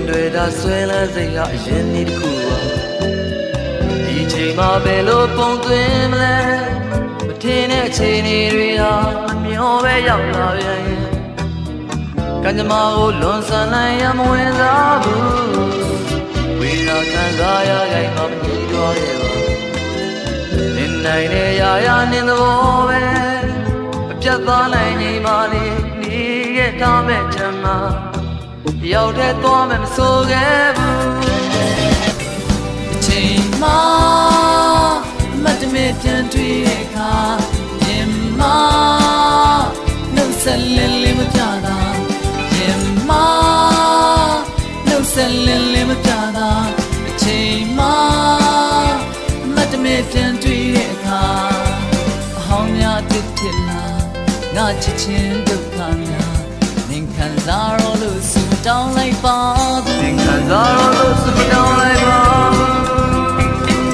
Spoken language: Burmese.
တွေဒါဆွဲလန်းစိတ်ဟာအရင်နေ့တစ်ခုပါဒီချိန်မှာဘယ်လိုပုံသွင်းမလဲမထင်တဲ့အချိန်တွေဟာအမျောပဲရောက်လာပြန်ရင်ကံကြမ္မာကိုလွန်ဆန်နိုင်ရမဝင်စားဘူးဝေဒနာခံစားရခိုင်မှမကြည့်တော့ရဲ့ပါနင်နိုင်တဲ့ရာရာနင်သဘောပဲအပြတ်သားနိုင်နေပါလေနေခဲ့ထားမဲ့ချမ်းသာတယောက်တည်းသွားမယ်မဆိုခဲ့ဘူးအချိန်မှာမတ်တမဲပြန်တွေ့တဲ့အခါရင်မနှုတ်ဆက်လင်းလေးမပြတာရင်မနှုတ်ဆက်လင်းလေးမပြတာအချိန်မှာမတ်တမဲပြန်တွေ့တဲ့အခါအဟောင်းများတစ်ဖြစ်လာငါချစ်ချင်းဒုက္ခများခံစားရလို့ဆူတောင်းလိုက်ပါ